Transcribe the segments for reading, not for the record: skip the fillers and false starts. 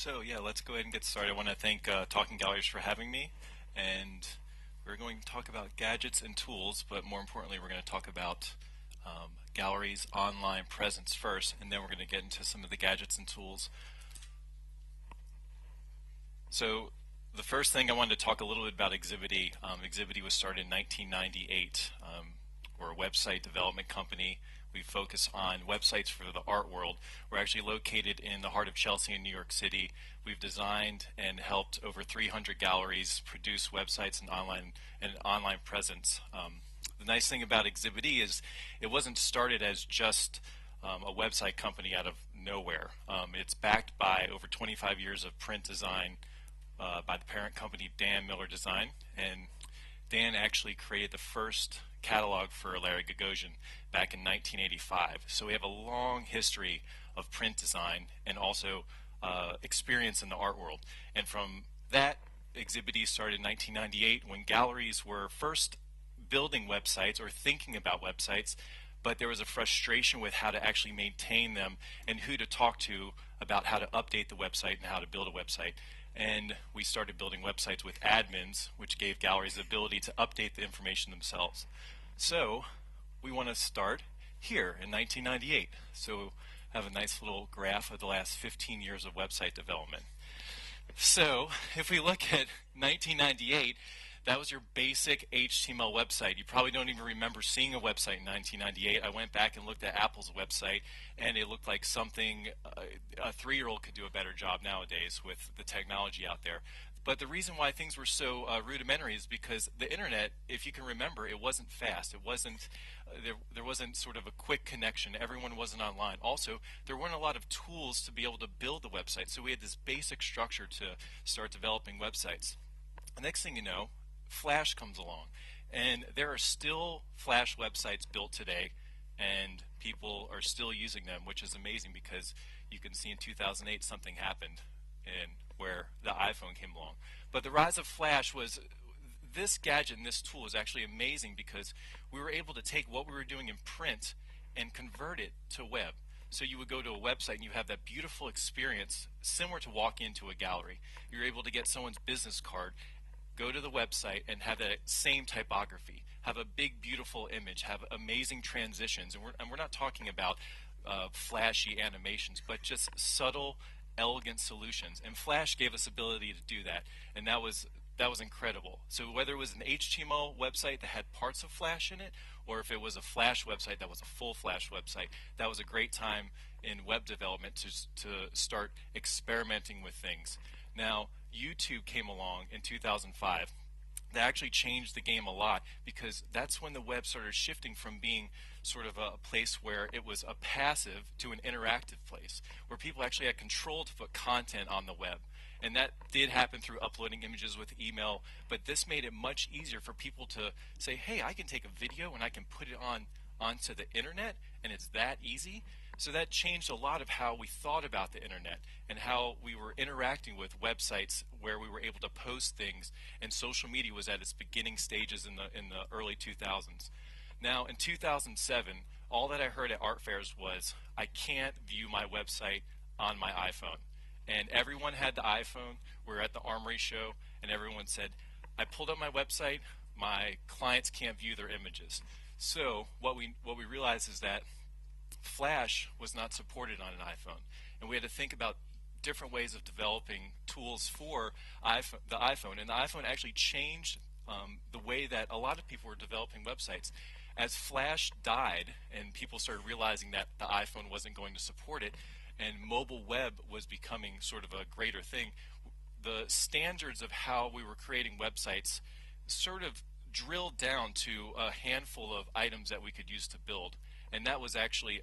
So yeah, let's go ahead and get started. I want to thank Talking Galleries for having me, and we're going to talk about gadgets and tools, but more importantly, we're going to talk about galleries' online presence first, and then we're going to get into some of the gadgets and tools. So the first thing I wanted to talk a little bit about Exhibity. Exhibity was started in 1998. We're a website development company. We focus on websites for the art world. We're actually located in the heart of Chelsea in New York City. We've designed and helped over 300 galleries produce websites and online presence. The nice thing about Exhibity is it wasn't started as just a website company out of nowhere. It's backed by over 25 years of print design by the parent company Dan Miller Design, and Dan actually created the first catalog for Larry Gagosian back in 1985. So we have a long history of print design and also experience in the art world. And from that, Exhibity started in 1998 when galleries were first building websites or thinking about websites, but there was a frustration with how to actually maintain them and who to talk to about how to update the website and how to build a website. And we started building websites with admins, which gave galleries the ability to update the information themselves. So we want to start here in 1998. So I have a nice little graph of the last 15 years of website development. So if we look at 1998, that was your basic HTML website. You probably don't even remember seeing a website in 1998. I went back and looked at Apple's website, and it looked like something a 3-year-old could do a better job nowadays with the technology out there. But the reason why things were so rudimentary is because the internet, if you can remember, it wasn't fast. It wasn't there wasn't sort of a quick connection. Everyone wasn't online. Also, there weren't a lot of tools to be able to build the website. So we had this basic structure to start developing websites. The next thing you know, Flash comes along, and there are still Flash websites built today, and people are still using them, which is amazing because you can see in 2008 something happened in where the iPhone came along. But the rise of Flash was this gadget and this tool is actually amazing because we were able to take what we were doing in print and convert it to web. So you would go to a website and you have that beautiful experience similar to walking into a gallery. You're able to get someone's business card, go to the website and have that same typography, have a big beautiful image, have amazing transitions, and we're not talking about flashy animations, but just subtle, elegant solutions. And Flash gave us ability to do that, and that was incredible. So whether it was an HTML website that had parts of Flash in it, or if it was a Flash website that was a full Flash website, that was a great time in web development to start experimenting with things. Now, YouTube came along in 2005. That actually changed the game a lot because that's when the web started shifting from being sort of a place where it was a passive to an interactive place where people actually had control to put content on the web. And that did happen through uploading images with email, but this made it much easier for people to say, hey, I can take a video and I can put it onto the internet, and it's that easy. So that changed a lot of how we thought about the internet and how we were interacting with websites where we were able to post things, and social media was at its beginning stages in the early 2000s. Now in 2007, all that I heard at art fairs was, I can't view my website on my iPhone. And everyone had the iPhone. We were at the Armory show and everyone said, I pulled up my website, my clients can't view their images. So what we realized is that Flash was not supported on an iPhone, and we had to think about different ways of developing tools for the iPhone. And the iPhone actually changed the way that a lot of people were developing websites. As Flash died and people started realizing that the iPhone wasn't going to support it and mobile web was becoming sort of a greater thing, the standards of how we were creating websites sort of drilled down to a handful of items that we could use to build. And that was actually,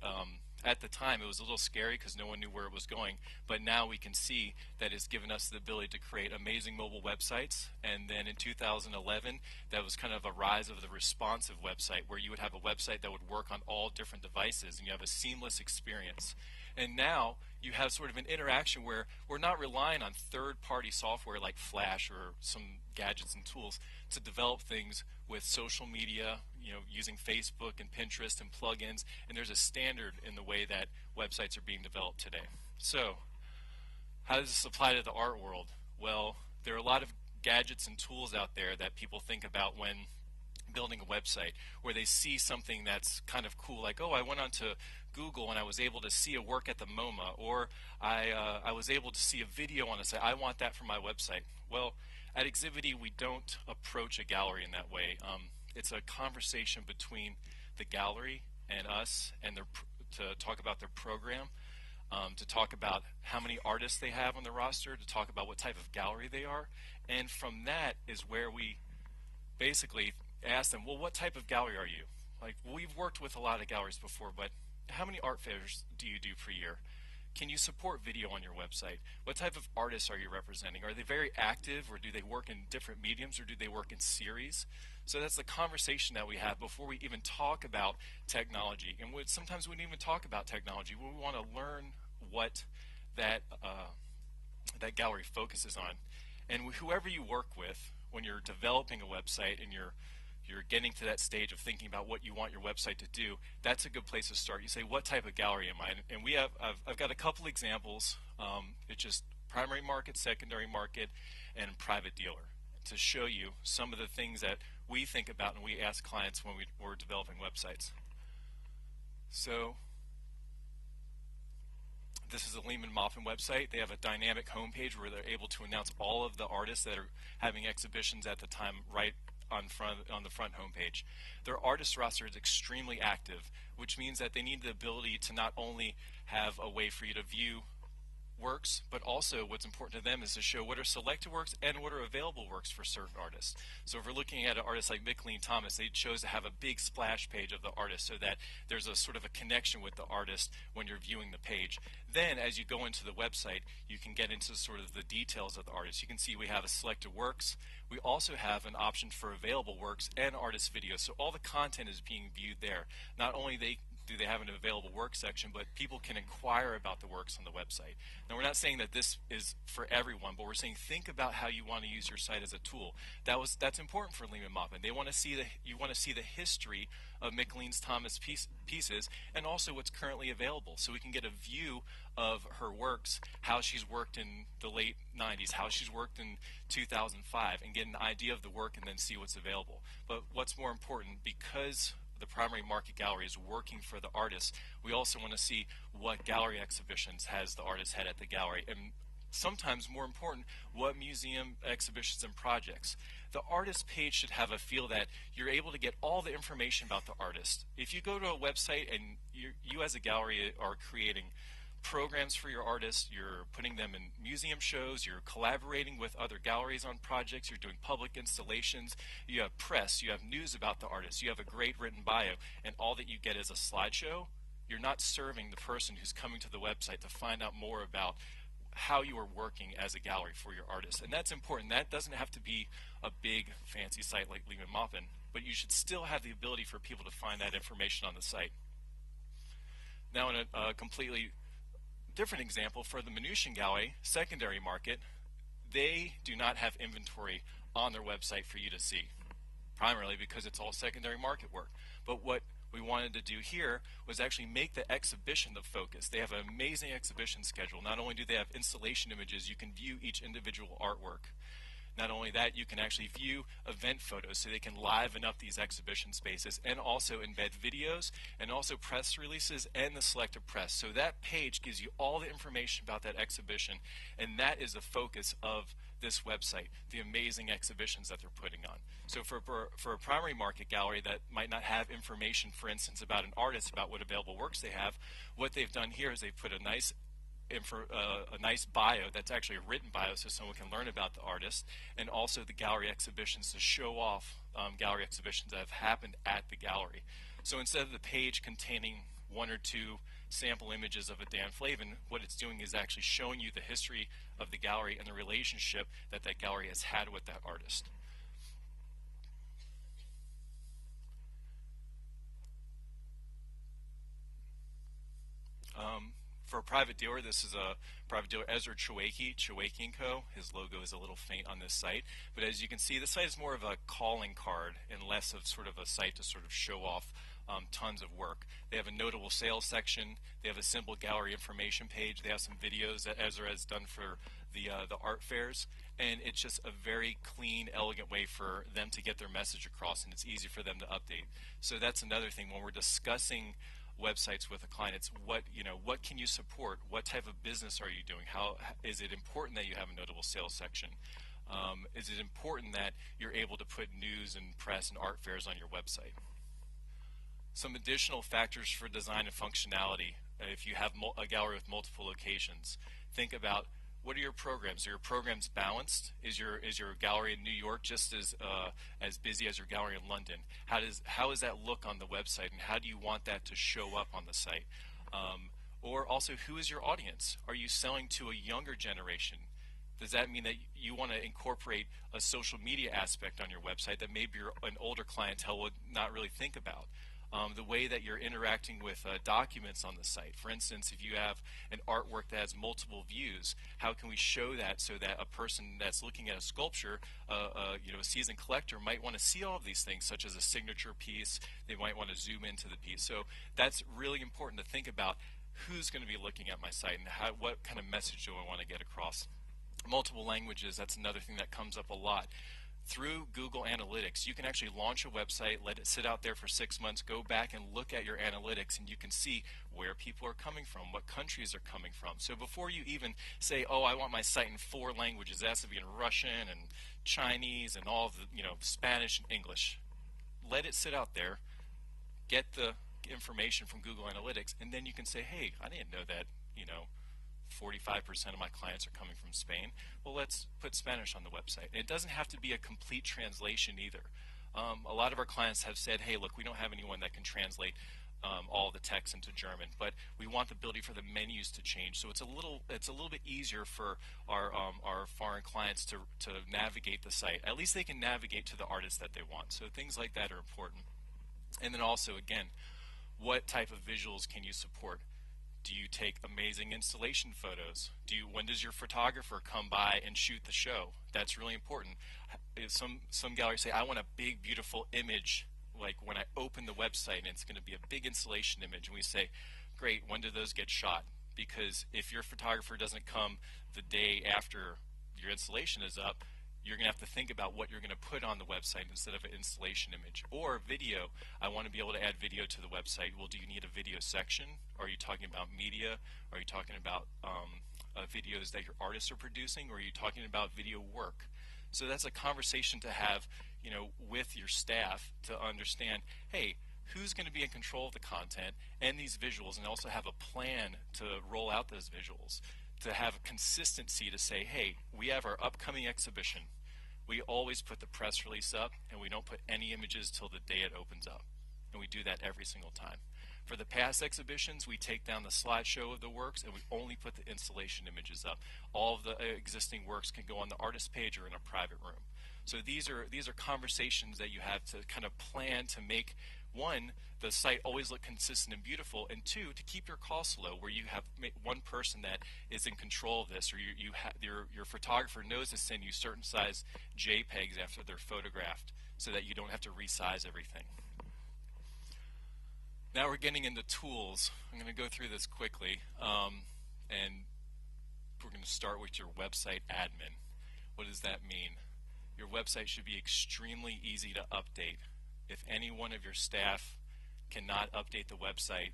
at the time, it was a little scary because no one knew where it was going. But now we can see that it's given us the ability to create amazing mobile websites. And then in 2011, that was kind of a rise of the responsive website, where you would have a website that would work on all different devices and you have a seamless experience. And now you have sort of an interaction where we're not relying on third-party software like Flash or some gadgets and tools to develop things with social media, using Facebook and Pinterest and plugins, and there's a standard in the way that websites are being developed today. So How does this apply to the art world? Well, there are a lot of gadgets and tools out there that people think about when building a website, where they see something that's kind of cool, like, oh, I went onto Google and I was able to see a work at the MoMA, or I was able to see a video on a site. I want that for my website. Well, at Exhibity, we don't approach a gallery in that way. It's a conversation between the gallery and us, and to talk about their program, to talk about how many artists they have on the roster, to talk about what type of gallery they are, and from that is where we basically ask them, well, what type of gallery are you? Like, we've worked with a lot of galleries before, but how many art fairs do you do per year? Can you support video on your website? What type of artists are you representing? Are they very active, or do they work in different mediums, or do they work in series? So that's the conversation that we have before we even talk about technology. And sometimes we don't even talk about technology. We want to learn what that gallery focuses on. And whoever you work with, when you're developing a website and you're getting to that stage of thinking about what you want your website to do, that's a good place to start. You say, what type of gallery am I? And I've got a couple examples. It's just primary market, secondary market, and private dealer, to show you some of the things that we think about and we ask clients when we're developing websites. So this is a Lehman Moffin website. They have a dynamic homepage where they're able to announce all of the artists that are having exhibitions at the time right on the front homepage. Their artist roster is extremely active, which means that they need the ability to not only have a way for you to view works, but also what's important to them is to show what are selected works and what are available works for certain artists. So if we're looking at an artist like Micheline Thomas, they chose to have a big splash page of the artist so that there's a sort of a connection with the artist when you're viewing the page. Then as you go into the website, you can get into sort of the details of the artist. You can see we have a selected works. We also have an option for available works and artist videos. So all the content is being viewed there. Not only do they have an available work section, but people can inquire about the works on the website. Now, we're not saying that this is for everyone, but we're saying think about how you want to use your site as a tool. That's important for Lehman Moffin. You want to see the history of Micheline Thomas pieces, and also what's currently available, so we can get a view of her works, how she's worked in the late 90s, how she's worked in 2005, and get an idea of the work and then see what's available. But what's more important, because the primary market gallery is working for the artist, we also want to see what gallery exhibitions has the artist had at the gallery, and sometimes more important, what museum exhibitions and projects. The artist page should have a feel that you're able to get all the information about the artist. If you go to a website and you as a gallery are creating programs for your artists, you're putting them in museum shows, you're collaborating with other galleries on projects, you're doing public installations, you have press, you have news about the artist, you have a great written bio, and all that you get is a slideshow, you're not serving the person who's coming to the website to find out more about how you are working as a gallery for your artist. And that's important. That doesn't have to be a big fancy site like Lehman Moffin, but you should still have the ability for people to find that information on the site. Now, in a completely different example, for the Mnuchin Gallery, secondary market, they do not have inventory on their website for you to see, primarily because it's all secondary market work. But what we wanted to do here was actually make the exhibition the focus. They have an amazing exhibition schedule. Not only do they have installation images, you can view each individual artwork. Not only that, you can actually view event photos, so they can liven up these exhibition spaces, and also embed videos and also press releases and the selected press. So that page gives you all the information about that exhibition, and that is the focus of this website, the amazing exhibitions that they're putting on. So for a primary market gallery that might not have information, for instance, about an artist, about what available works they have, what they've done here is they've put a nice bio that's actually a written bio, so someone can learn about the artist, and also the gallery exhibitions to show off gallery exhibitions that have happened at the gallery. So instead of the page containing one or two sample images of a Dan Flavin, what it's doing is actually showing you the history of the gallery and the relationship that that gallery has had with that artist. For a private dealer, this is a private dealer, Ezra Chewaki & Co. His logo is a little faint on this site, but as you can see, the site is more of a calling card and less of sort of a site to sort of show off tons of work. They have a notable sales section. They have a simple gallery information page. They have some videos that Ezra has done for the art fairs, and it's just a very clean, elegant way for them to get their message across, and it's easy for them to update. So that's another thing when we're discussing websites with a client. It's what can you support? What type of business are you doing? How is it important that you have a notable sales section? Is it important that you're able to put news and press and art fairs on your website? Some additional factors for design and functionality. If you have a gallery with multiple locations, think about what are your programs? Are your programs balanced? Is your gallery in New York just as busy as your gallery in London? How does that look on the website, and how do you want that to show up on the site? Or also, who is your audience? Are you selling to a younger generation? Does that mean that you want to incorporate a social media aspect on your website that maybe an older clientele would not really think about? The way that you're interacting with documents on the site. For instance, if you have an artwork that has multiple views, how can we show that so that a person that's looking at a sculpture, a seasoned collector, might want to see all of these things, such as a signature piece. They might want to zoom into the piece. So that's really important to think about who's going to be looking at my site and what kind of message do I want to get across. Multiple languages, that's another thing that comes up a lot. Through Google Analytics, you can actually launch a website, let it sit out there for 6 months, go back and look at your analytics, and you can see where people are coming from, what countries are coming from. So before you even say, oh, I want my site in 4 languages, it has to be in Russian and Chinese and all of the, Spanish and English. Let it sit out there, get the information from Google Analytics, and then you can say, hey, I didn't know that, 45% of my clients are coming from Spain. Well, let's put Spanish on the website. And it doesn't have to be a complete translation either. A lot of our clients have said, hey, look, we don't have anyone that can translate all the text into German, but we want the ability for the menus to change. So it's a little bit easier for our foreign clients to navigate the site. At least they can navigate to the artists that they want. So things like that are important. And then also, again, what type of visuals can you support? Do you take amazing installation photos? When does your photographer come by and shoot the show? That's really important. Some galleries say, I want a big, beautiful image, like when I open the website, and it's going to be a big installation image. And we say, great, when do those get shot? Because if your photographer doesn't come the day after your installation is up, you're going to have to think about what you're going to put on the website instead of an installation image. Or video, I want to be able to add video to the website. Well, do you need a video section? Are you talking about media? Are you talking about videos that your artists are producing? Or are you talking about video work? So that's a conversation to have, with your staff to understand, hey, who's going to be in control of the content and these visuals, and also have a plan to roll out those visuals, to have a consistency to say, hey, we have our upcoming exhibition. We always put the press release up, and we don't put any images till the day it opens up. And we do that every single time. For the past exhibitions, we take down the slideshow of the works, and we only put the installation images up. All of the existing works can go on the artist page or in a private room. So these are conversations that you have to kind of plan to make, one, the site always look consistent and beautiful, and two, to keep your costs low, where you have one person that is in control of this, or your photographer knows to send you certain size JPEGs after they're photographed, so that you don't have to resize everything. Now we're getting into tools. I'm going to go through this quickly, and we're going to start with your website admin. What does that mean? Your website should be extremely easy to update. If any one of your staff cannot update the website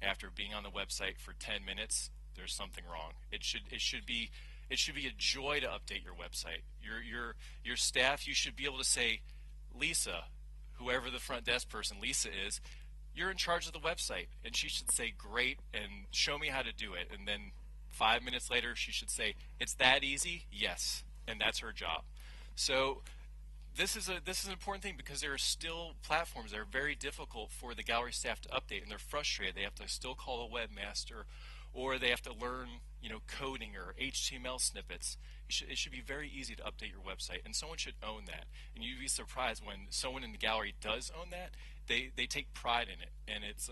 after being on the website for 10 minutes, there's something wrong. It should be a joy to update your website. Your staff, you should be able to say, Lisa, whoever the front desk person Lisa is, you're in charge of the website, and she should say, great, and show me how to do it. And then 5 minutes later, she should say, it's that easy? Yes, and that's her job. So this is an important thing, because there are still platforms that are very difficult for the gallery staff to update, and they're frustrated. They have to still call a webmaster, or they have to learn, coding or HTML snippets. It should be very easy to update your website, and someone should own that. And you'd be surprised when someone in the gallery does own that. They take pride in it, and it's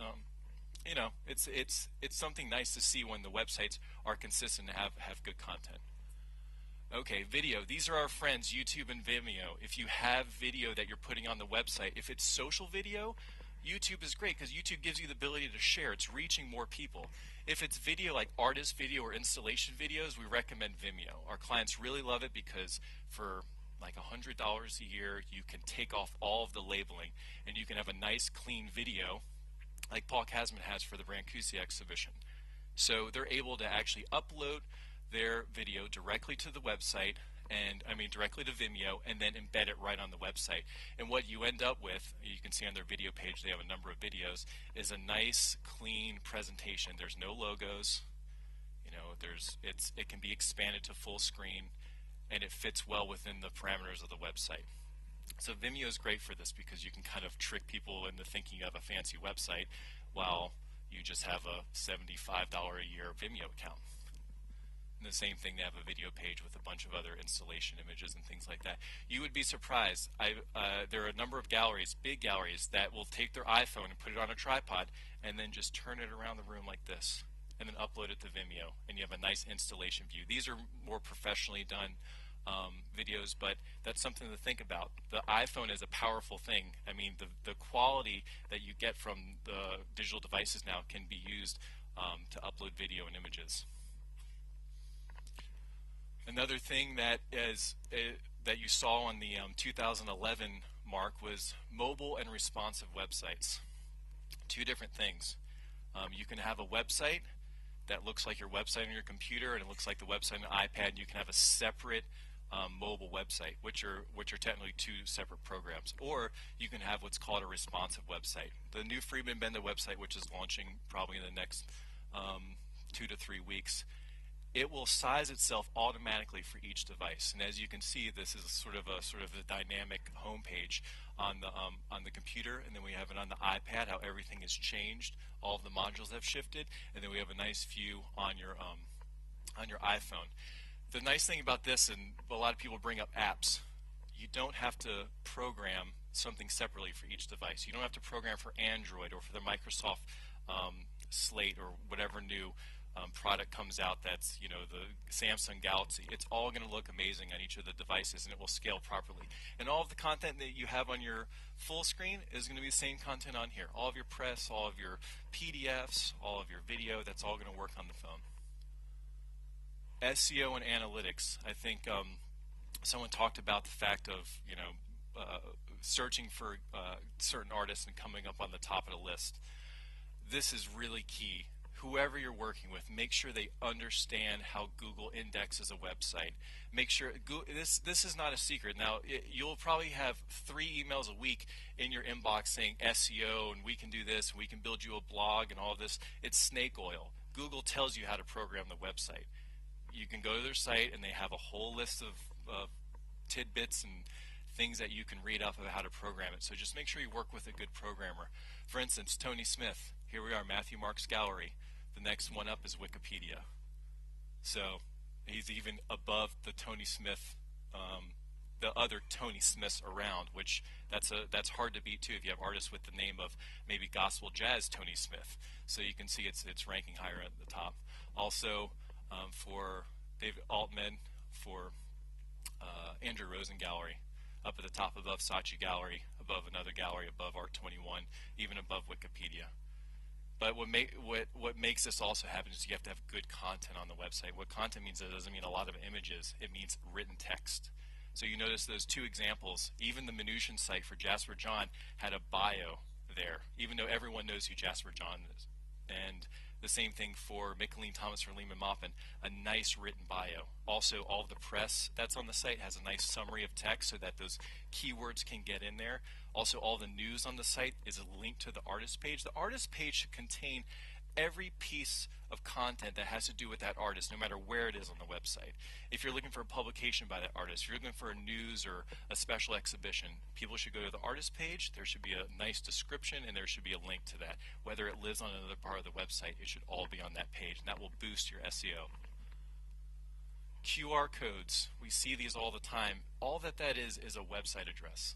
it's something nice to see when the websites are consistent and have good content. Okay, video. These are our friends, YouTube and Vimeo. If you have video that you're putting on the website, if it's social video, YouTube is great because YouTube gives you the ability to share. It's reaching more people. If it's video like artist video or installation videos, we recommend Vimeo. Our clients really love it because for like $100 a year, you can take off all of the labeling and you can have a nice clean video like Paul Kasman has for the Brancusi exhibition. So they're able to actually upload their video directly to the website, and I mean directly to Vimeo, and then embed it right on the website. And what you end up with, you can see on their video page, they have a number of videos, is a nice clean presentation. There's no logos, you know, it can be expanded to full screen, and it fits well within the parameters of the website. So Vimeo is great for this because you can kind of trick people into thinking you have a fancy website while you just have a $75 a year Vimeo account. And the same thing, they have a video page with a bunch of other installation images and things like that. You would be surprised. There are a number of galleries, big galleries, that will take their iPhone and put it on a tripod and then just turn it around the room like this and then upload it to Vimeo, and you have a nice installation view. These are more professionally done videos, but that's something to think about. The iPhone is a powerful thing. I mean, the quality that you get from the digital devices now can be used to upload video and images. Another thing that that you saw on the 2011 mark was mobile and responsive websites. Two different things. You can have a website that looks like your website on your computer, and it looks like the website on an iPad. You can have a separate mobile website, which are technically two separate programs. Or you can have what's called a responsive website. The new Friedman Benda website, which is launching probably in the next 2 to 3 weeks, it will size itself automatically for each device. And as you can see, this is sort of a dynamic home page on the computer, and then we have it on the iPad, how everything has changed. All of the modules have shifted, and then we have a nice view on your iPhone. The nice thing about this, and a lot of people bring up apps, you don't have to program something separately for each device. You don't have to program for Android or for the Microsoft Slate or whatever new product comes out that's, you know, the Samsung Galaxy. It's all going to look amazing on each of the devices, and it will scale properly. And all of the content that you have on your full screen is going to be the same content on here. All of your press, all of your PDFs, all of your video, that's all going to work on the phone. SEO and analytics. I think someone talked about the fact of, you know, searching for certain artists and coming up on the top of the list. This is really key. Whoever you're working with, make sure they understand how Google indexes a website. Make sure this is not a secret. Now, you'll probably have 3 emails a week in your inbox saying SEO, and we can do this, and we can build you a blog, and all this. It's snake oil. Google tells you how to program the website. You can go to their site, and they have a whole list of tidbits and things that you can read up about how to program it. So just make sure you work with a good programmer. For instance, Tony Smith. Here we are, Matthew Mark's gallery. The next one up is Wikipedia. So he's even above the Tony Smith, the other Tony Smiths around, which that's hard to beat too if you have artists with the name of maybe gospel jazz Tony Smith. So you can see it's ranking higher at the top. Also for David Altman, for Andrew Rosen Gallery, up at the top above Saatchi Gallery, above another gallery, above Art21, even above Wikipedia. But what makes this also happen is you have to have good content on the website. What content means, it doesn't mean a lot of images. It means written text. So you notice those 2 examples. Even the Mnuchin site for Jasper John had a bio there, even though everyone knows who Jasper John is. And the same thing for Mickalene Thomas or Lehman Maupin, a nice written bio. Also, all of the press that's on the site has a nice summary of text so that those keywords can get in there. Also, all the news on the site is a link to the artist page. The artist page should contain every piece of content that has to do with that artist, no matter where it is on the website. If you're looking for a publication by that artist, if you're looking for a news or a special exhibition, people should go to the artist page. There should be a nice description, and there should be a link to that. Whether it lives on another part of the website, it should all be on that page, and that will boost your SEO. QR codes, we see these all the time. All that is a website address.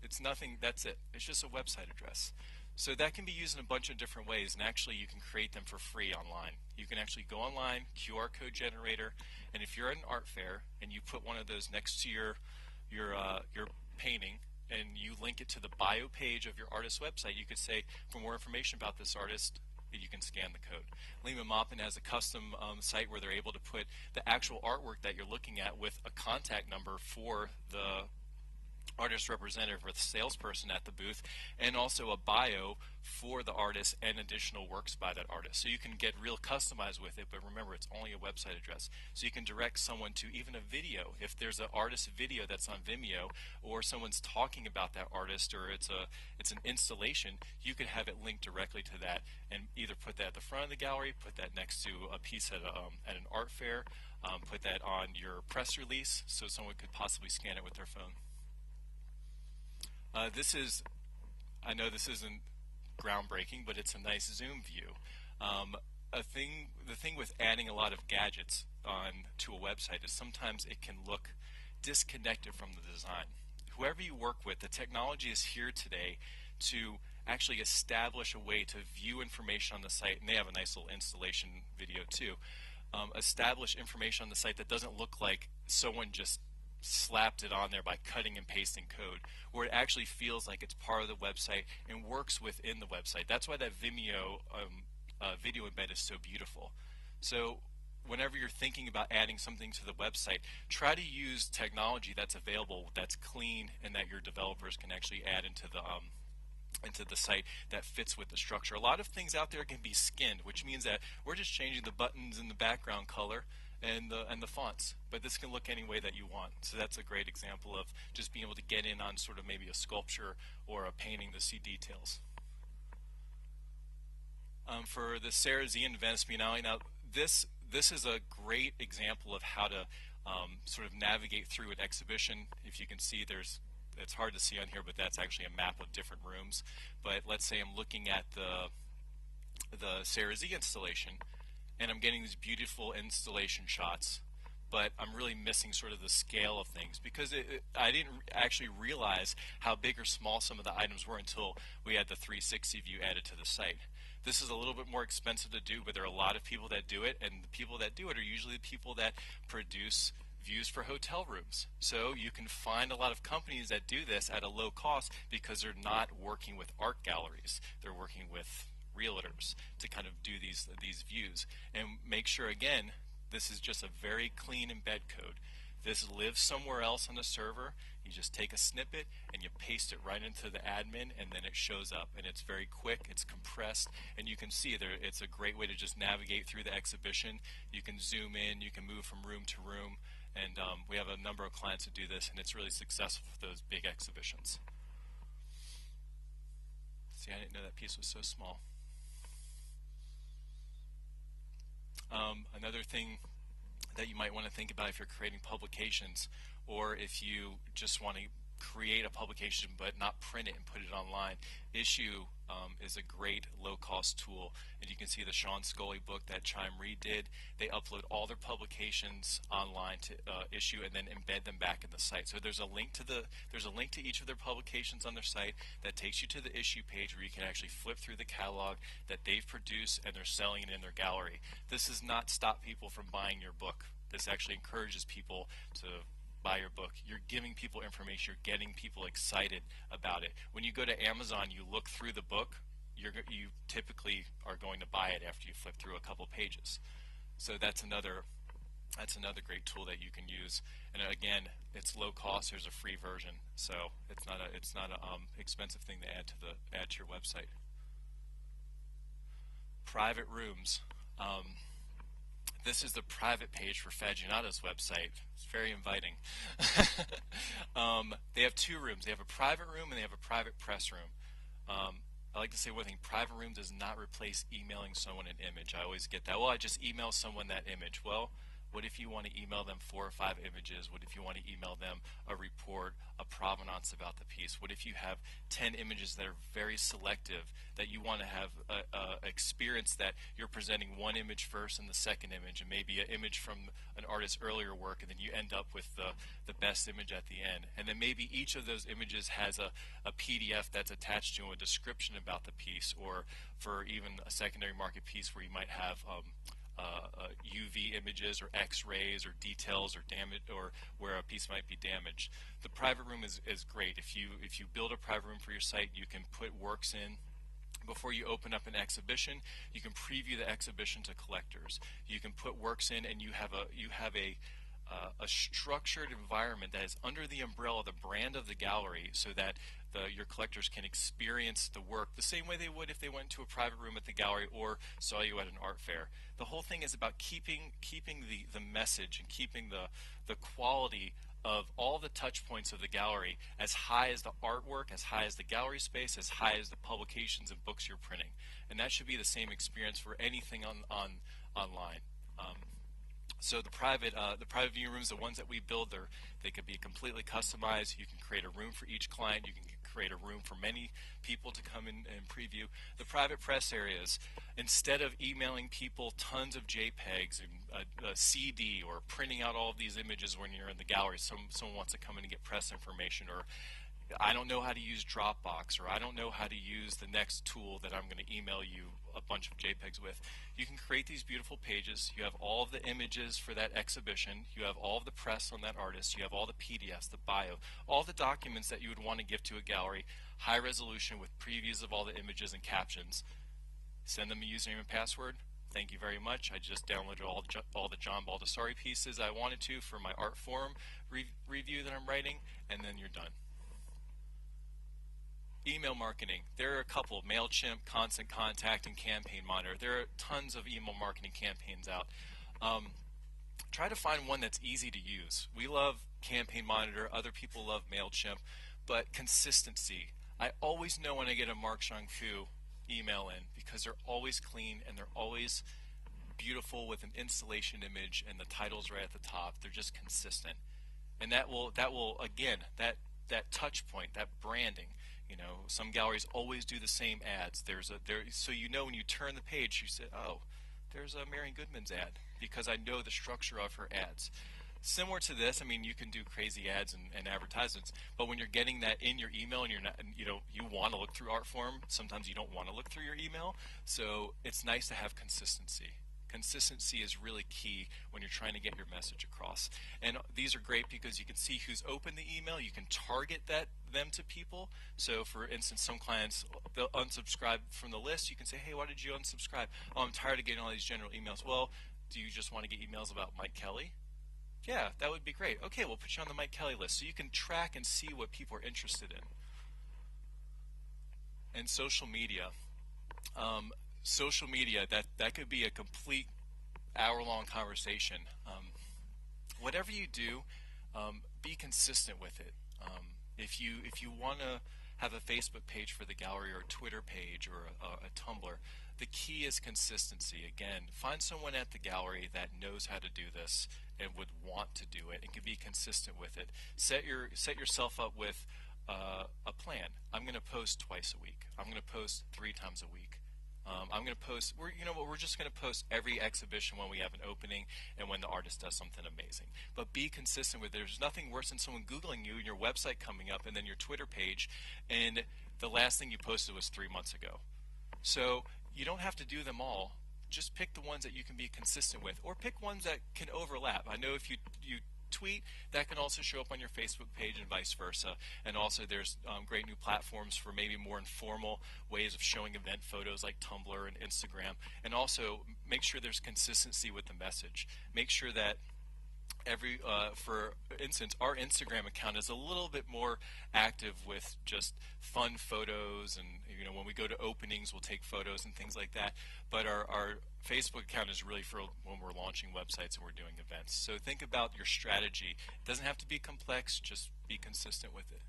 It's nothing, that's it. It's just a website address. So that can be used in a bunch of different ways, and actually you can create them for free online. You can actually go online, QR code generator, and if you're at an art fair and you put one of those next to your painting, and you link it to the bio page of your artist's website, you could say, for more information about this artist, you can scan the code. Lima Maupin has a custom site where they're able to put the actual artwork that you're looking at with a contact number for the artist representative or the salesperson at the booth, and also a bio for the artist and additional works by that artist. So you can get real customized with it, but remember, it's only a website address. So you can direct someone to even a video. If there's an artist video that's on Vimeo, or someone's talking about that artist, or it's an installation, you can have it linked directly to that and either put that at the front of the gallery, put that next to a piece at an art fair, put that on your press release so someone could possibly scan it with their phone. I know this isn't groundbreaking, but it's a nice zoom view. The thing with adding a lot of gadgets to a website is sometimes it can look disconnected from the design. Whoever you work with, the technology is here today to actually establish a way to view information on the site, and they have a nice little installation video too. Establish information on the site that doesn't look like someone just slapped it on there by cutting and pasting code, where it actually feels like it's part of the website and works within the website. That's why that Vimeo video embed is so beautiful. So whenever you're thinking about adding something to the website, try to use technology that's available, that's clean, and that your developers can actually add into the site that fits with the structure. A lot of things out there can be skinned, which means that we're just changing the buttons and the background color and the fonts, but this can look any way that you want. So that's a great example of just being able to get in on sort of maybe a sculpture or a painting to see details. For the Sarah Zian Venice Biennale, now this is a great example of how to sort of navigate through an exhibition. If you can see, it's hard to see on here, but that's actually a map of different rooms. But let's say I'm looking at the Sarah Z installation, and I'm getting these beautiful installation shots, but I'm really missing sort of the scale of things because I didn't actually realize how big or small some of the items were until we had the 360 view added to the site. This is a little bit more expensive to do, but there are a lot of people that do it, and the people that do it are usually the people that produce views for hotel rooms. So you can find a lot of companies that do this at a low cost because they're not working with art galleries. They're working with realtors to kind of do these views. And make sure, again, this is just a very clean embed code. This lives somewhere else on the server. You just take a snippet and you paste it right into the admin, and then it shows up, and it's very quick, it's compressed, and you can see there it's a great way to just navigate through the exhibition. You can zoom in, you can move from room to room, and we have a number of clients that do this, and it's really successful for those big exhibitions. See, I didn't know that piece was so small. Another thing that you might want to think about if you're creating publications, or if you just want to create a publication but not print it and put it online, Issue is a great low-cost tool. And you can see the Sean Scully book that Chime Reed did. They upload all their publications online to Issue and then embed them back in the site. So there's a link to each of their publications on their site that takes you to the Issue page where you can actually flip through the catalog that they've produced and they're selling it in their gallery. This does not stop people from buying your book. This actually encourages people to buy your book. You're giving people information. You're getting people excited about it. When you go to Amazon, you look through the book, you typically are going to buy it after you flip through a couple pages. So that's another great tool that you can use. And again, it's low cost. There's a free version, so it's not a expensive thing to add to your website. Private rooms. This is the private page for Faginato's website. It's very inviting. They have two rooms. They have a private room and they have a private press room. I like to say one thing, private room does not replace emailing someone an image. I always get that, well, I just email someone that image. Well, what if you want to email them 4 or 5 images? What if you want to email them a report, a provenance about the piece? What if you have 10 images that are very selective, that you want to have a experience that you're presenting one image first and the second image, and maybe an image from an artist's earlier work, and then you end up with the best image at the end. And then maybe each of those images has a PDF that's attached to a description about the piece, or for even a secondary market piece where you might have UV images or X-rays or details or damage or where a piece might be damaged. The private room is great. If you build a private room for your site, you can put works in before you open up an exhibition. You can preview the exhibition to collectors. You can put works in, and you have a structured environment that is under the umbrella, the brand of the gallery, so that your collectors can experience the work the same way they would if they went to a private room at the gallery or saw you at an art fair. The whole thing is about keeping the message and keeping the quality of all the touch points of the gallery as high as the artwork, as high as the gallery space, as high as the publications and books you're printing. And that should be the same experience for anything online. So the private viewing rooms, the ones that we build, they could be completely customized. You can create a room for each client. You can create a room for many people to come in and preview. The private press areas, instead of emailing people tons of JPEGs and a CD or printing out all of these images when you're in the gallery, someone wants to come in and get press information, or I don't know how to use Dropbox, or I don't know how to use the next tool that I'm going to email you a bunch of JPEGs with. You can create these beautiful pages. You have all of the images for that exhibition. You have all of the press on that artist. You have all the PDFs, the bio, all the documents that you would want to give to a gallery, high resolution with previews of all the images and captions. Send them a username and password. Thank you very much. I just downloaded all the John Baldessari pieces I wanted to for my art forum review that I'm writing, and then you're done. Email marketing. There are a couple: MailChimp, Constant Contact, and Campaign Monitor. There are tons of email marketing campaigns out. Try to find one that's easy to use. We love Campaign Monitor. Other people love MailChimp. But consistency. I always know when I get a Mark Shang-Fu email in, because they're always clean and they're always beautiful with an installation image and the title's right at the top. They're just consistent. And that will again, that touch point, that branding. You know, some galleries always do the same ads. So you know when you turn the page, you say, oh, there's a Marian Goodman's ad, because I know the structure of her ads. Similar to this, I mean, you can do crazy ads and advertisements, but when you're getting that in your email and you're not, you want to look through Artforum, sometimes you don't want to look through your email. So it's nice to have consistency. Consistency is really key when you're trying to get your message across. And these are great because you can see who's opened the email. You can target them to people. So for instance, some clients, they'll unsubscribe from the list. You can say, hey, why did you unsubscribe? Oh, I'm tired of getting all these general emails. Well, do you just want to get emails about Mike Kelly? Yeah, that would be great. Okay, we'll put you on the Mike Kelly list so you can track and see what people are interested in. And social media. Social media, that could be a complete hour-long conversation. Whatever you do, be consistent with it. If you want to have a Facebook page for the gallery, or a Twitter page, or a Tumblr, the key is consistency. Again, find someone at the gallery that knows how to do this and would want to do it and can be consistent with it. Set yourself up with a plan. I'm going to post twice a week. I'm going to post 3 times a week. I'm going to post, we're just going to post every exhibition when we have an opening and when the artist does something amazing. But be consistent with it. There's nothing worse than someone Googling you and your website coming up and then your Twitter page, and the last thing you posted was 3 months ago. So you don't have to do them all. Just pick the ones that you can be consistent with, or pick ones that can overlap. I know if you tweet, that can also show up on your Facebook page and vice versa. And also there's great new platforms for maybe more informal ways of showing event photos like Tumblr and Instagram. And also make sure there's consistency with the message. Make sure that for instance, our Instagram account is a little bit more active with just fun photos, and when we go to openings, we'll take photos and things like that. But our Facebook account is really for when we're launching websites and we're doing events. So think about your strategy. It doesn't have to be complex, just be consistent with it.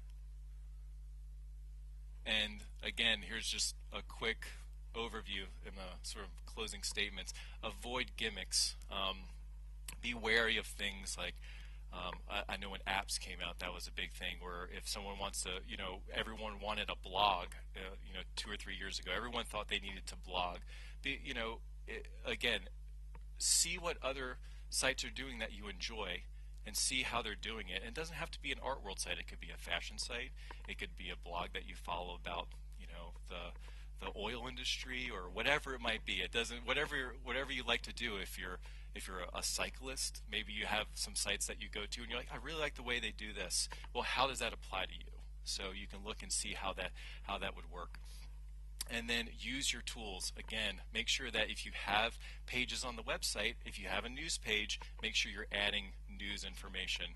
And again, here's just a quick overview in the sort of closing statements. Avoid gimmicks. Be wary of things like, I know when apps came out, that was a big thing, where if someone wants to, everyone wanted a blog, 2 or 3 years ago. Everyone thought they needed to blog. Again, see what other sites are doing that you enjoy and see how they're doing it. And it doesn't have to be an art world site. It could be a fashion site. It could be a blog that you follow about, the oil industry or whatever it might be. It doesn't, whatever you like to do. If you're a cyclist, maybe you have some sites that you go to and you're like, I really like the way they do this. Well, how does that apply to you? So you can look and see how that would work. And then use your tools. Again, make sure that if you have pages on the website, if you have a news page, make sure you're adding news information.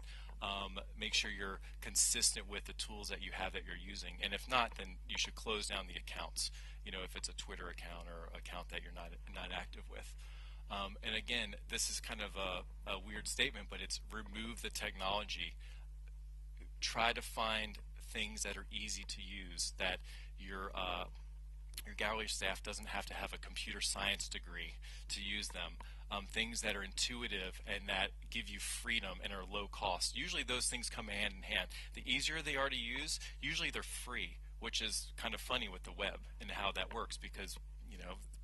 Make sure you're consistent with the tools that you have that you're using. And if not, then you should close down the accounts, if it's a Twitter account or account that you're not active with. And again, this is kind of a weird statement, but it's remove the technology. Try to find things that are easy to use, that your gallery staff doesn't have to have a computer science degree to use them. Things that are intuitive and that give you freedom and are low cost. Usually those things come hand in hand. The easier they are to use, usually they're free, which is kind of funny with the web and how that works, because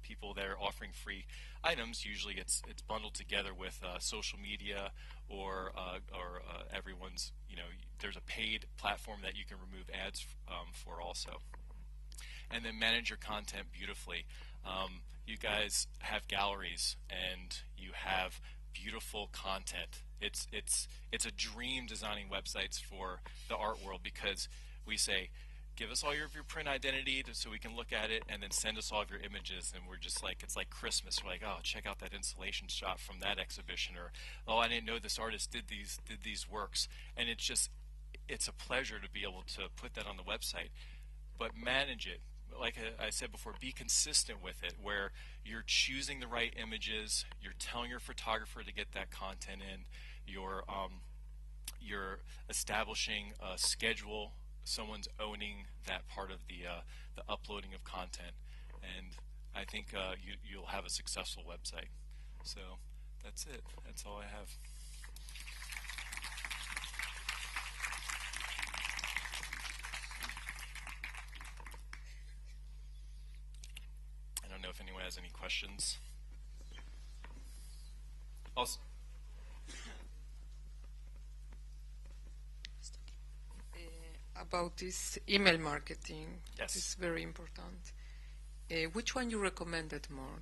people that are offering free items, usually it's bundled together with social media or everyone's, there's a paid platform that you can remove ads for also. And then manage your content beautifully. You guys have galleries and you have beautiful content. It's a dream designing websites for the art world, because we say, give us all of your print identity so we can look at it, and then send us all of your images, and we're just like, it's like Christmas. We're like, oh, check out that installation shot from that exhibition, or oh, I didn't know this artist did these works. And it's a pleasure to be able to put that on the website. But manage it. Like I said before, be consistent with it, where you're choosing the right images, you're telling your photographer to get that content in, you're establishing a schedule, someone's owning that part of the uploading of content, and I think you'll have a successful website. So that's it. That's all I have. I don't know if anyone has any questions. Also, about this email marketing, yes, it's very important. Which one you recommended more?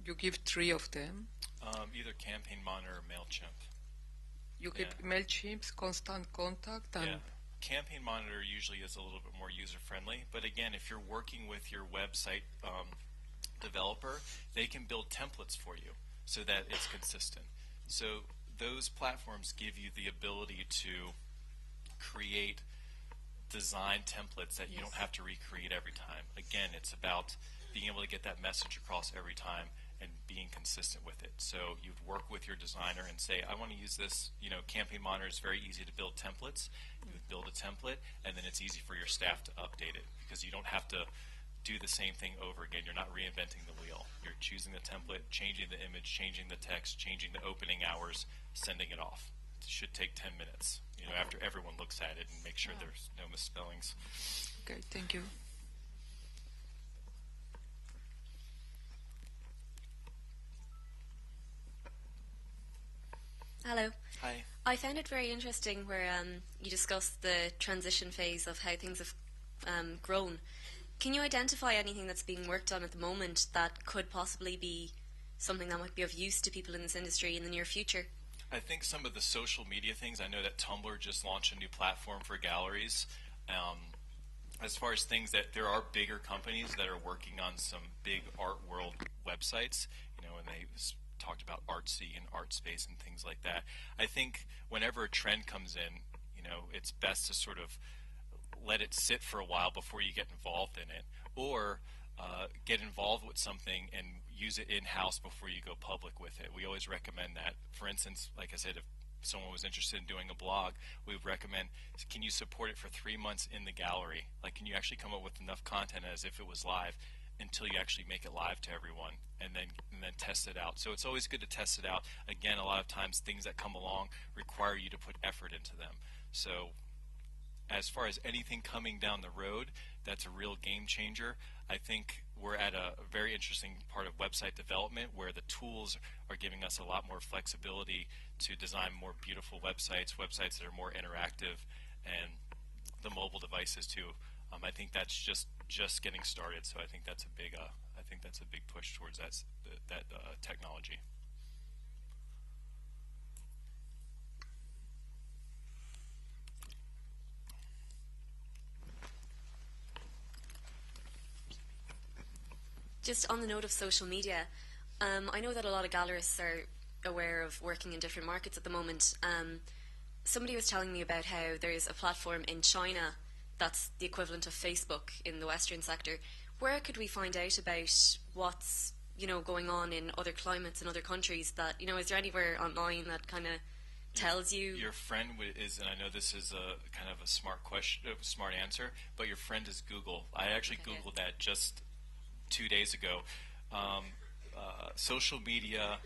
You give 3 of them. Either Campaign Monitor or MailChimp. You give MailChimp's Constant Contact and... Yeah. Campaign Monitor usually is a little bit more user-friendly, but again, if you're working with your website developer, they can build templates for you so that it's consistent. So those platforms give you the ability to create design templates that you don't have to recreate every time. Again, it's about being able to get that message across every time and being consistent with it. So you'd work with your designer and say, I want to use this, Campaign Monitor is very easy to build templates. You would build a template, and then it's easy for your staff to update it, because you don't have to do the same thing over again. You're not reinventing the wheel. You're choosing the template, changing the image, changing the text, changing the opening hours, sending it off. It should take 10 minutes, after everyone looks at it and make sure there's no misspellings. Okay, thank you. Hello. Hi. I found it very interesting where you discussed the transition phase of how things have grown. Can you identify anything that's being worked on at the moment that could possibly be something that might be of use to people in this industry in the near future? I think some of the social media things, I know that Tumblr just launched a new platform for galleries. As far as things that there are bigger companies that are working on some big art world websites, and they talked about Artsy and ArtSpace and things like that. I think whenever a trend comes in, it's best to sort of let it sit for a while before you get involved in it, or get involved with something and use it in-house before you go public with it. We always recommend that. For instance, like I said, if someone was interested in doing a blog, we would recommend, can you support it for 3 months in the gallery? Like, can you actually come up with enough content as if it was live until you actually make it live to everyone, and then test it out. So it's always good to test it out. Again, a lot of times things that come along require you to put effort into them. So as far as anything coming down the road that's a real game changer, I think we're at a very interesting part of website development where the tools are giving us a lot more flexibility to design more beautiful websites that are more interactive, and the mobile devices too. I think that's just just getting started. So I think that's a big push towards that technology. Just on the note of social media, I know that a lot of gallerists are aware of working in different markets at the moment. Somebody was telling me about how there's a platform in China that's the equivalent of Facebook in the Western sector. Where could we find out about what's going on in other climates in other countries? That is there anywhere online that kind of tells you? Your friend is, and I know this is a kind of a smart question, a smart answer, but your friend is Google. I actually Googled that just 2 days ago. Social media,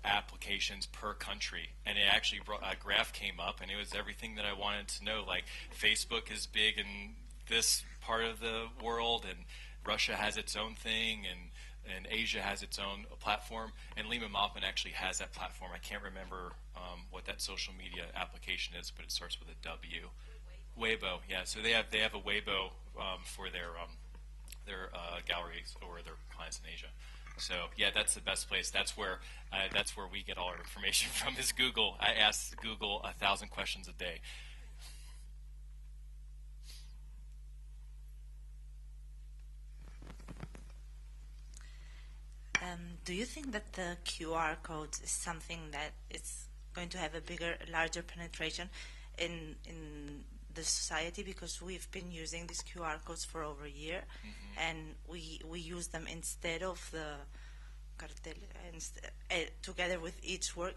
applications per country, and it actually brought a graph came up, and it was everything that I wanted to know. Like Facebook is big in this part of the world, and Russia has its own thing, and Asia has its own platform, and Lehman Moppin actually has that platform. I can't remember what that social media application is, but it starts with a W. Weibo, yeah. So they have a Weibo for their galleries or their clients in Asia. So yeah, that's the best place. That's where we get all our information from is Google. I ask Google 1,000 questions a day. Do you think that the QR code is something that is going to have a larger penetration in the society? Because we've been using these QR codes for over a year, and we use them instead of the cartel, together with each work.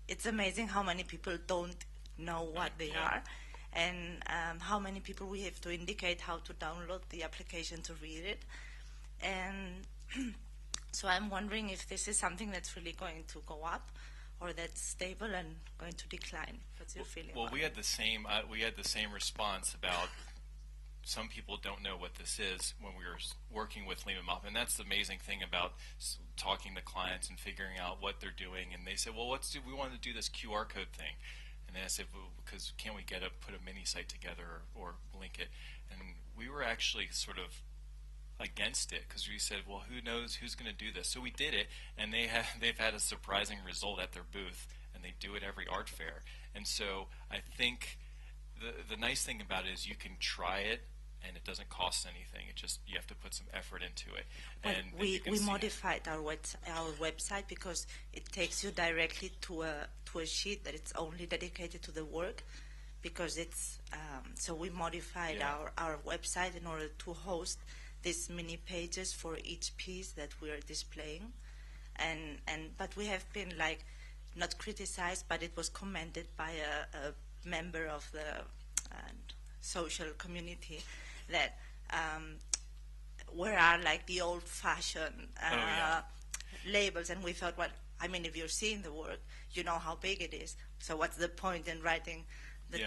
It's amazing how many people don't know what they are, and how many people we have to indicate how to download the application to read it. And so I'm wondering if this is something that's really going to go up, or that's stable and going to decline. What's your feeling? Well, we had the same response about some people don't know what this is when we were working with Lehman Moppin, and that's the amazing thing about talking to clients and figuring out what they're doing. And they said, well, we want to do this QR code thing. And then I said, well, because can't we put a mini site together or link it? And we were actually sort of against it because we said, well, who knows who's going to do this? So we did it, and they've had a surprising result at their booth, and they do it every art fair. And so I think the nice thing about it is you can try it, and it doesn't cost anything. You have to put some effort into it. Well, And we modified our website because it takes you directly to a sheet that it's only dedicated to the work, because it's so we modified our website in order to host these mini pages for each piece that we are displaying, but we have been not criticized, but it was commented by a member of the social community that where are the old-fashioned labels, and we thought, well, I mean, if you're seeing the work, you know how big it is, so what's the point in writing that,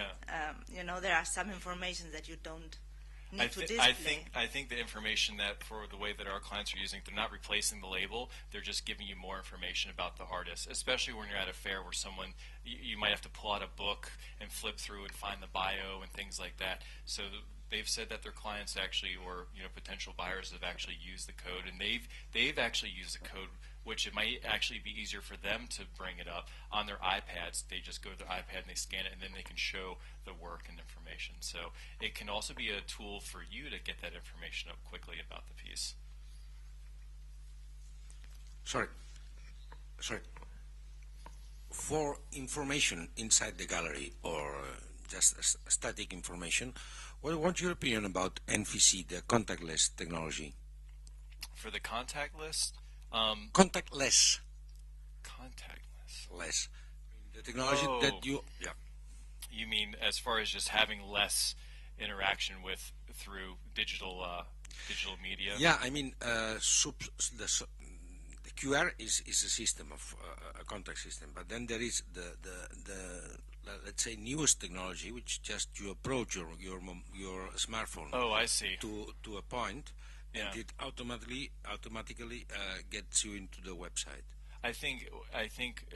there are some information that you don't need to display. I think the information that for the way that our clients are using, they're not replacing the label, they're just giving you more information about the artist, especially when you're at a fair where you might have to pull out a book and flip through and find the bio and things like that. So they've said that their clients actually, or potential buyers, have actually used the code, and they've actually used the code, which it might actually be easier for them to bring it up on their iPads. They just go to their iPad and they scan it, and then they can show the work and information. So it can also be a tool for you to get that information up quickly about the piece. Sorry. For information inside the gallery, or just static information, what's your opinion about NVC, the contactless technology? For the contact list? Contactless. Contactless. Less. The technology that you... Yeah. You mean as far as just having less interaction through digital media? Yeah, I mean, the QR is a system of a contact system, but then there is the let's say newest technology, which just you approach your smartphone. Oh, I see. To a point, Yeah. and it automatically gets you into the website. I think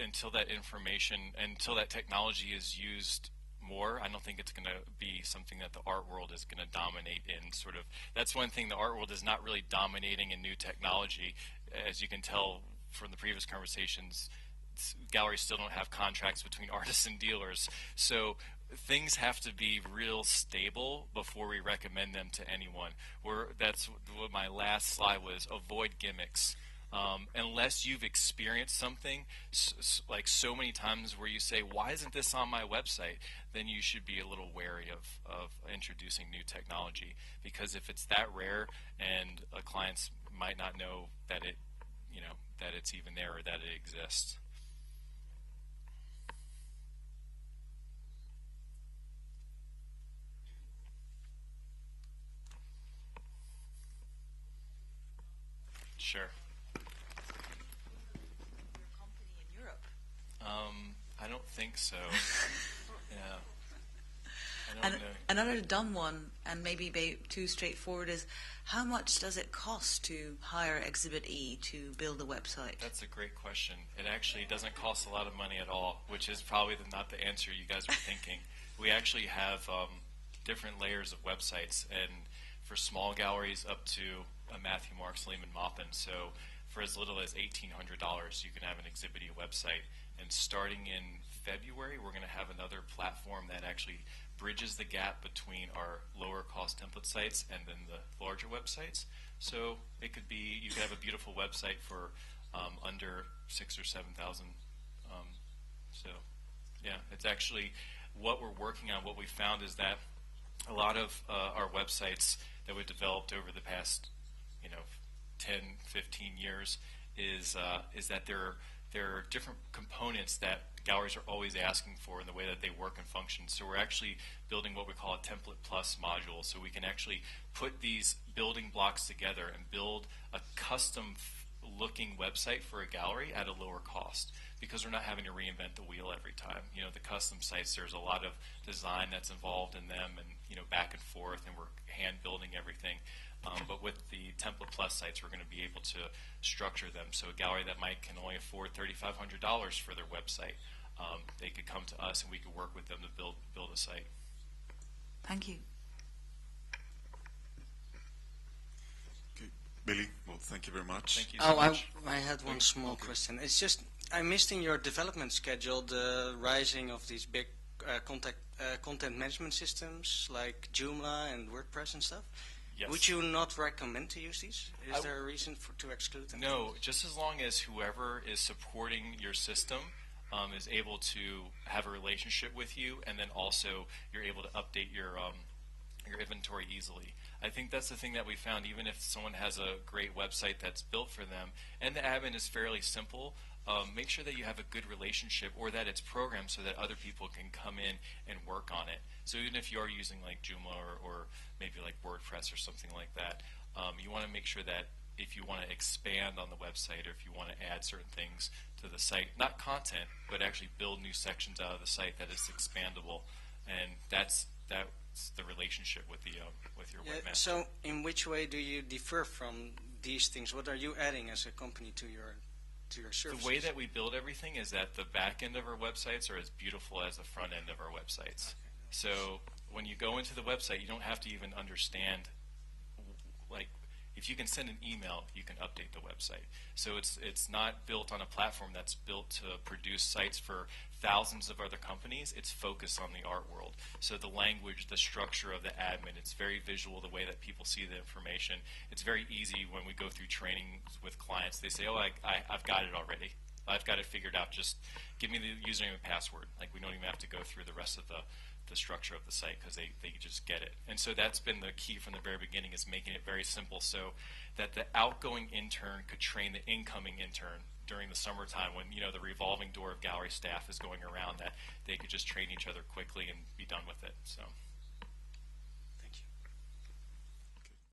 until that technology is used more. I don't think it's going to be something that the art world is going to dominate in sort of. That's one thing, the art world is not really dominating in new technology. As you can tell from the previous conversations, galleries still don't have contracts between artists and dealers. So things have to be real stable before we recommend them to anyone. That's what my last slide was, avoid gimmicks. Unless you've experienced something like so many times where you say, why isn't this on my website, then you should be a little wary of introducing new technology, because if it's that rare and clients might not know that that it's even there or that it exists. Sure. I don't think so. Yeah. I don't know. Another dumb one, and maybe too straightforward, is how much does it cost to hire Exhibit E to build a website? That's a great question. It actually doesn't cost a lot of money at all, which is probably not the answer you guys were thinking. We actually have different layers of websites, and for small galleries up to a Matthew Marks, Lehman Maupin. So for as little as $1,800, you can have an Exhibit E website. And starting in February, we're going to have another platform that actually bridges the gap between our lower cost template sites and then the larger websites. So it could be, you could have a beautiful website for under 6,000 or 7,000. So yeah, it's actually what we're working on. What we found is that a lot of our websites that we developed over the past 10, 15 years is that there are different components that galleries are always asking for in the way that they work and function. So we're actually building what we call a template plus module, so we can actually put these building blocks together and build a custom looking website for a gallery at a lower cost, because we're not having to reinvent the wheel every time. The custom sites, there's a lot of design that's involved in them, and back and forth, and we're hand building everything. But with the Template Plus sites, we're going to be able to structure them. So a gallery that can only afford $3,500 for their website, they could come to us and we could work with them to build a site. Thank you. Okay, Billy, well, thank you very much. Thank you so much. I had one small question. It's just, I missed in your development schedule the rising of these big content management systems like Joomla and WordPress and stuff. Yes. Would you not recommend to use these? Is there a reason to exclude them? No, just as long as whoever is supporting your system is able to have a relationship with you, and then also you're able to update your inventory easily. I think that's the thing that we found. Even if someone has a great website that's built for them and the admin is fairly simple, make sure that you have a good relationship, or that it's programmed so that other people can come in and work on it. So even if you are using like Joomla or maybe like WordPress or something like that, you want to make sure that if you want to expand on the website, or if you want to add certain things to the site, not content, but actually build new sections out of the site that is expandable, and that's the relationship with your webmaster. So in which way do you differ from these things? What are you adding as a company to your services? The way that we build everything is that the back end of our websites are as beautiful as the front end of our websites. Okay. So when you go into the website, you don't have to even understand, like, if you can send an email, you can update the website. So it's not built on a platform that's built to produce sites for thousands of other companies. It's focused on the art world. So the language, the structure of the admin, it's very visual, the way that people see the information. It's very easy when we go through training with clients. They say, oh, I've got it already. I've got it figured out. Just give me the username and password. Like, we don't even have to go through the rest of the structure of the site, because they just get it. And so that's been the key from the very beginning, is making it very simple so that the outgoing intern could train the incoming intern during the summertime, when the revolving door of gallery staff is going around, that they could just train each other quickly and be done with it. So.